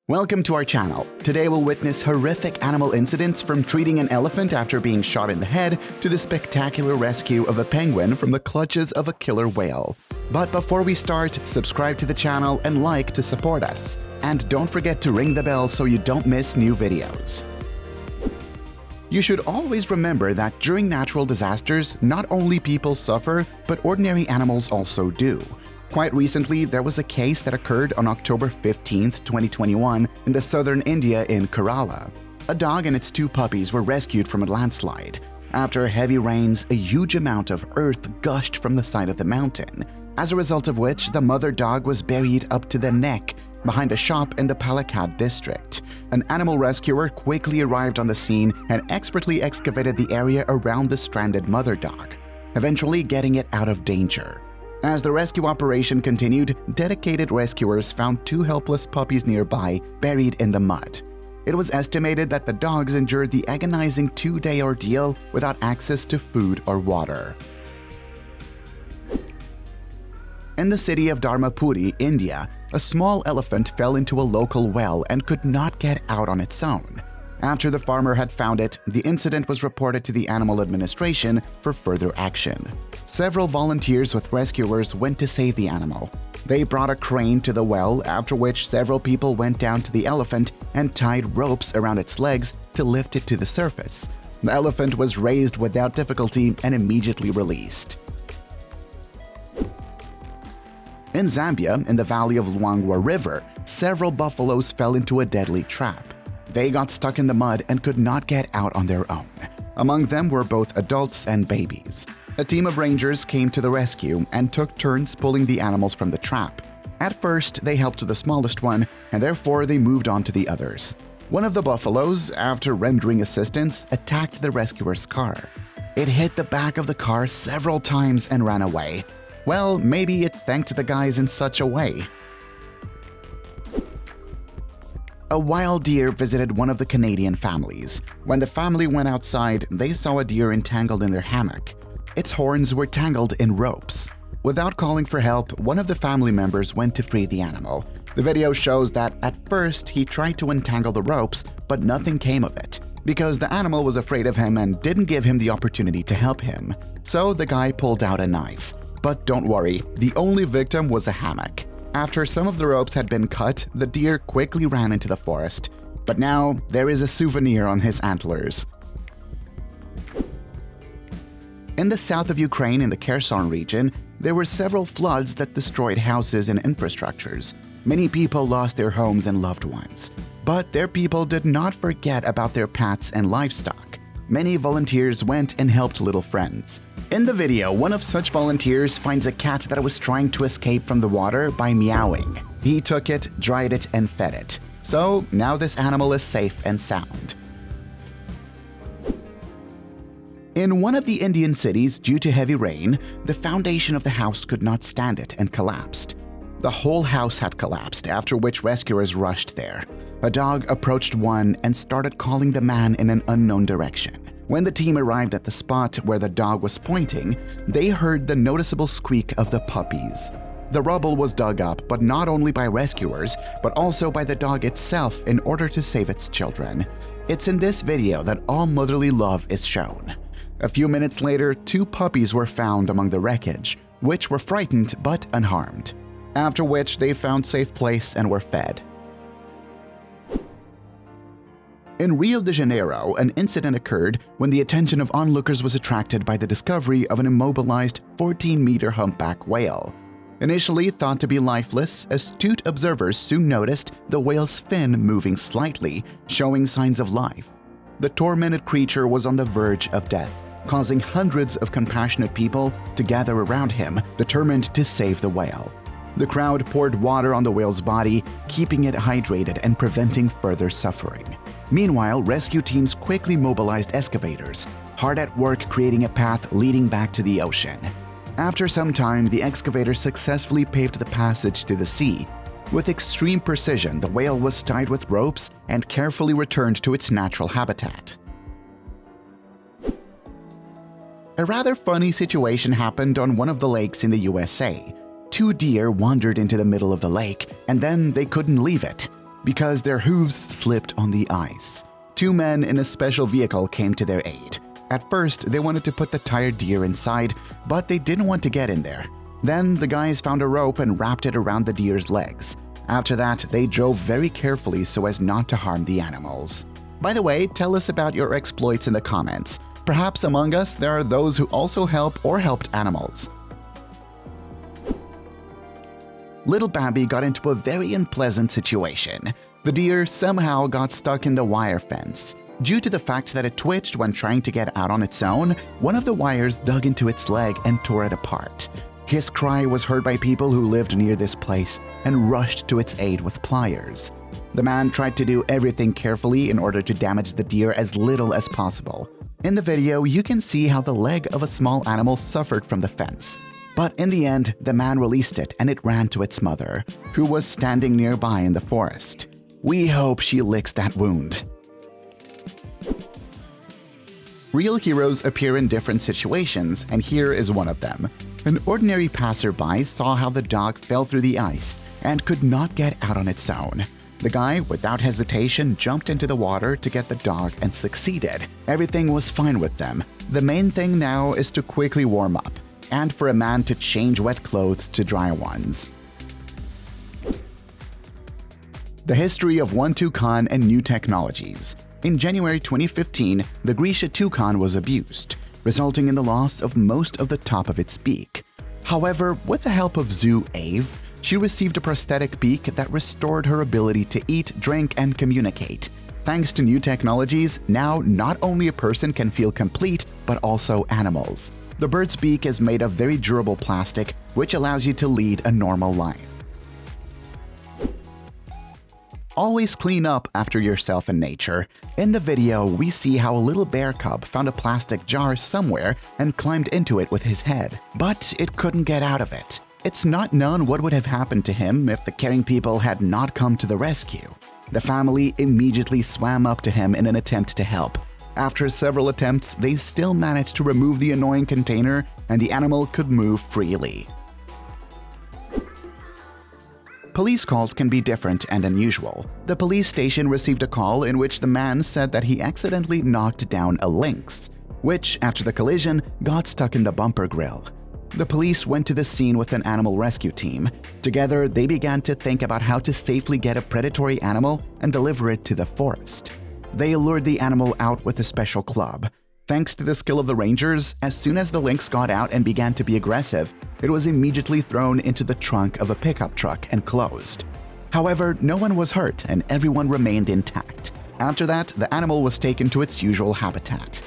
Welcome to our channel. Today we'll witness horrific animal incidents from treating an elephant after being shot in the head to the spectacular rescue of a penguin from the clutches of a killer whale. But before we start, subscribe to the channel and like to support us. And don't forget to ring the bell so you don't miss new videos. You should always remember that during natural disasters, not only people suffer, but ordinary animals also do. Quite recently, there was a case that occurred on October 15, 2021 in the southern India in Kerala. A dog and its two puppies were rescued from a landslide. After heavy rains, a huge amount of earth gushed from the side of the mountain, as a result of which the mother dog was buried up to the neck behind a shop in the Palakkad district. An animal rescuer quickly arrived on the scene and expertly excavated the area around the stranded mother dog, eventually getting it out of danger. As the rescue operation continued, dedicated rescuers found two helpless puppies nearby, buried in the mud. It was estimated that the dogs endured the agonizing 2-day ordeal without access to food or water. In the city of Dharmapuri, India, a small elephant fell into a local well and could not get out on its own. After the farmer had found it, the incident was reported to the Animal Administration for further action. Several volunteers with rescuers went to save the animal. They brought a crane to the well, after which several people went down to the elephant and tied ropes around its legs to lift it to the surface. The elephant was raised without difficulty and immediately released. In Zambia, in the valley of Luangwa River, several buffaloes fell into a deadly trap. They got stuck in the mud and could not get out on their own. Among them were both adults and babies. A team of rangers came to the rescue and took turns pulling the animals from the trap. At first, they helped the smallest one, and therefore they moved on to the others. One of the buffaloes, after rendering assistance, attacked the rescuer's car. It hit the back of the car several times and ran away. Well, maybe it thanked the guys in such a way. A wild deer visited one of the Canadian families. When the family went outside, they saw a deer entangled in their hammock. Its horns were tangled in ropes. Without calling for help, one of the family members went to free the animal. The video shows that at first he tried to untangle the ropes, but nothing came of it, because the animal was afraid of him and didn't give him the opportunity to help him. So the guy pulled out a knife. But don't worry, the only victim was a hammock. After some of the ropes had been cut, the deer quickly ran into the forest. But now, there is a souvenir on his antlers. In the south of Ukraine, in the Kherson region, there were several floods that destroyed houses and infrastructures. Many people lost their homes and loved ones. But their people did not forget about their pets and livestock. Many volunteers went and helped little friends. In the video, one of such volunteers finds a cat that was trying to escape from the water by meowing. He took it, dried it, and fed it. So now this animal is safe and sound. In one of the Indian cities, due to heavy rain, the foundation of the house could not stand it and collapsed. The whole house had collapsed, after which rescuers rushed there. A dog approached one and started calling the man in an unknown direction. When the team arrived at the spot where the dog was pointing, they heard the noticeable squeak of the puppies. The rubble was dug up, but not only by rescuers, but also by the dog itself in order to save its children. It's in this video that all motherly love is shown. A few minutes later, two puppies were found among the wreckage, which were frightened but unharmed. After which they found safe place and were fed. In Rio de Janeiro, an incident occurred when the attention of onlookers was attracted by the discovery of an immobilized 14-meter humpback whale. Initially thought to be lifeless, astute observers soon noticed the whale's fin moving slightly, showing signs of life. The tormented creature was on the verge of death, causing hundreds of compassionate people to gather around him, determined to save the whale. The crowd poured water on the whale's body, keeping it hydrated and preventing further suffering. Meanwhile, rescue teams quickly mobilized excavators, hard at work creating a path leading back to the ocean. After some time, the excavators successfully paved the passage to the sea. With extreme precision, the whale was tied with ropes and carefully returned to its natural habitat. A rather funny situation happened on one of the lakes in the USA. Two deer wandered into the middle of the lake, and then they couldn't leave it. because their hooves slipped on the ice. Two men in a special vehicle came to their aid. At first, they wanted to put the tired deer inside, but they didn't want to get in there. Then the guys found a rope and wrapped it around the deer's legs. After that, they drove very carefully so as not to harm the animals. By the way, tell us about your exploits in the comments. Perhaps among us there are those who also help or helped animals. Little Bambi got into a very unpleasant situation. The deer somehow got stuck in the wire fence. Due to the fact that it twitched when trying to get out on its own, one of the wires dug into its leg and tore it apart. His cry was heard by people who lived near this place and rushed to its aid with pliers. The man tried to do everything carefully in order to damage the deer as little as possible. In the video, you can see how the leg of a small animal suffered from the fence. But in the end, the man released it and it ran to its mother, who was standing nearby in the forest. We hope she licks that wound. Real heroes appear in different situations, and here is one of them. An ordinary passerby saw how the dog fell through the ice and could not get out on its own. The guy, without hesitation, jumped into the water to get the dog and succeeded. Everything was fine with them. The main thing now is to quickly warm up, and for a man to change wet clothes to dry ones. The history of one toucan and new technologies. In January 2015, the Grisha toucan was abused, resulting in the loss of most of the top of its beak. However, with the help of Zoo Ave, she received a prosthetic beak that restored her ability to eat, drink, and communicate. Thanks to new technologies, now not only a person can feel complete, but also animals. The bird's beak is made of very durable plastic, which allows you to lead a normal life. Always clean up after yourself in nature. In the video, we see how a little bear cub found a plastic jar somewhere and climbed into it with his head, but it couldn't get out of it. It's not known what would have happened to him if the caring people had not come to the rescue. The family immediately swam up to him in an attempt to help. After several attempts, they still managed to remove the annoying container and the animal could move freely. Police calls can be different and unusual. The police station received a call in which the man said that he accidentally knocked down a lynx, which, after the collision, got stuck in the bumper grill. The police went to the scene with an animal rescue team. Together, they began to think about how to safely get a predatory animal and deliver it to the forest. They lured the animal out with a special club. Thanks to the skill of the rangers, as soon as the lynx got out and began to be aggressive, it was immediately thrown into the trunk of a pickup truck and closed. However, no one was hurt and everyone remained intact. After that, the animal was taken to its usual habitat.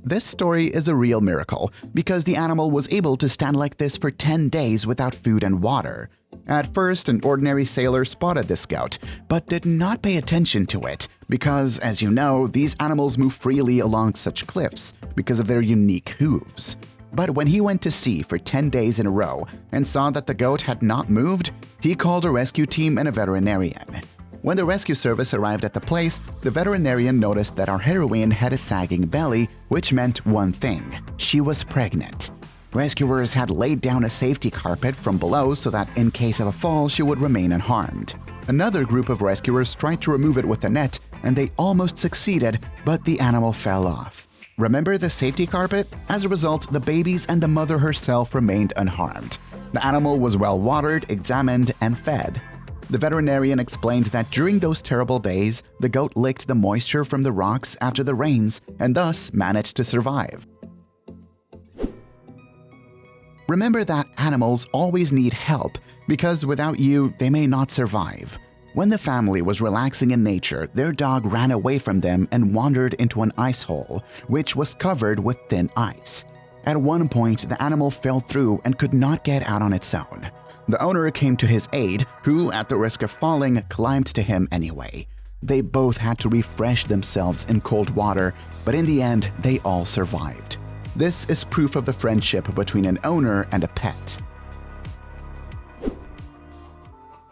This story is a real miracle because the animal was able to stand like this for 10 days without food and water. At first, an ordinary sailor spotted this goat, but did not pay attention to it because, as you know, these animals move freely along such cliffs because of their unique hooves. But when he went to sea for 10 days in a row and saw that the goat had not moved, he called a rescue team and a veterinarian. When the rescue service arrived at the place, the veterinarian noticed that our heroine had a sagging belly, which meant one thing: she was pregnant. Rescuers had laid down a safety carpet from below so that in case of a fall, she would remain unharmed. Another group of rescuers tried to remove it with a net, and they almost succeeded, but the animal fell off. Remember the safety carpet? As a result, the babies and the mother herself remained unharmed. The animal was well watered, examined, and fed. The veterinarian explained that during those terrible days, the goat licked the moisture from the rocks after the rains and thus managed to survive. Remember that animals always need help because without you, they may not survive. When the family was relaxing in nature, their dog ran away from them and wandered into an ice hole, which was covered with thin ice. At one point, the animal fell through and could not get out on its own. The owner came to his aid, who, at the risk of falling, climbed to him anyway. They both had to refresh themselves in cold water, but in the end, they all survived. This is proof of the friendship between an owner and a pet.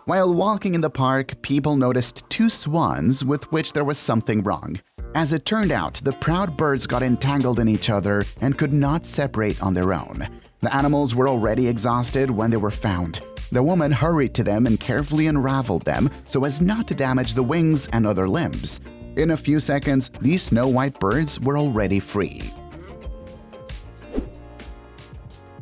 While walking in the park, people noticed two swans with which there was something wrong. As it turned out, the proud birds got entangled in each other and could not separate on their own. The animals were already exhausted when they were found. The woman hurried to them and carefully unraveled them so as not to damage the wings and other limbs. In a few seconds, these snow white birds were already free.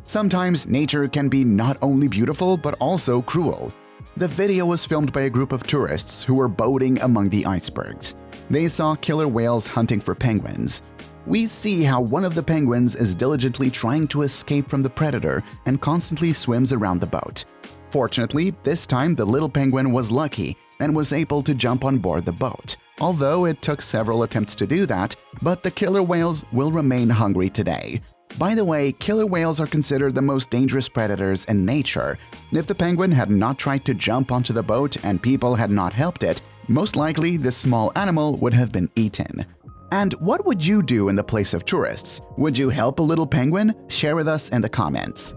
Sometimes nature can be not only beautiful but also cruel. The video was filmed by a group of tourists who were boating among the icebergs. They saw killer whales hunting for penguins. We see how one of the penguins is diligently trying to escape from the predator and constantly swims around the boat. Fortunately, this time the little penguin was lucky and was able to jump on board the boat, although it took several attempts to do that, but the killer whales will remain hungry today. By the way, killer whales are considered the most dangerous predators in nature. If the penguin had not tried to jump onto the boat and people had not helped it, most likely this small animal would have been eaten. And what would you do in the place of tourists? Would you help a little penguin? Share with us in the comments.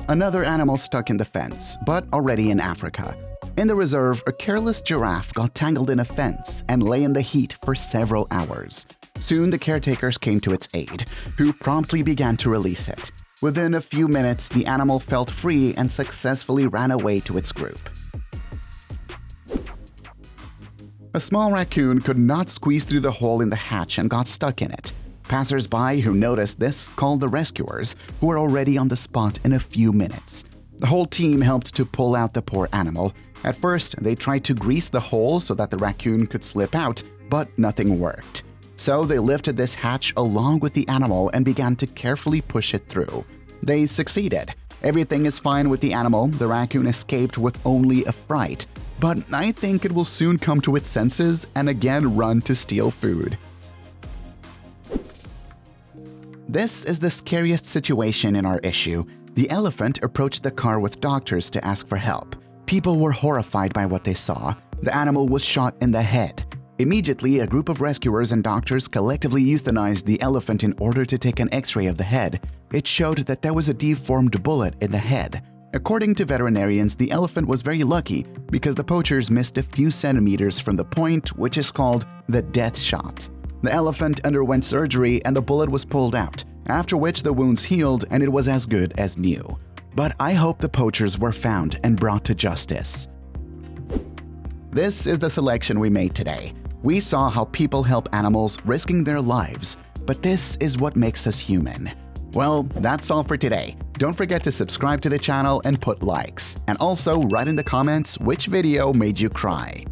Another animal stuck in the fence, but already in Africa. In the reserve, a careless giraffe got tangled in a fence and lay in the heat for several hours. Soon the caretakers came to its aid, who promptly began to release it. Within a few minutes, the animal felt free and successfully ran away to its group. A small raccoon could not squeeze through the hole in the hatch and got stuck in it. Passers-by who noticed this called the rescuers, who were already on the spot in a few minutes. The whole team helped to pull out the poor animal. At first, they tried to grease the hole so that the raccoon could slip out, but nothing worked. So they lifted this hatch along with the animal and began to carefully push it through. They succeeded. Everything is fine with the animal. The raccoon escaped with only a fright. But I think it will soon come to its senses and again run to steal food. This is the scariest situation in our issue. The elephant approached the car with doctors to ask for help. People were horrified by what they saw. The animal was shot in the head. Immediately, a group of rescuers and doctors collectively euthanized the elephant in order to take an X-ray of the head. It showed that there was a deformed bullet in the head. According to veterinarians, the elephant was very lucky because the poachers missed a few centimeters from the point, which is called the death shot. The elephant underwent surgery and the bullet was pulled out, after which the wounds healed and it was as good as new. But I hope the poachers were found and brought to justice. This is the selection we made today. We saw how people help animals risking their lives, but this is what makes us human. Well, that's all for today. Don't forget to subscribe to the channel and put likes. And also write in the comments which video made you cry.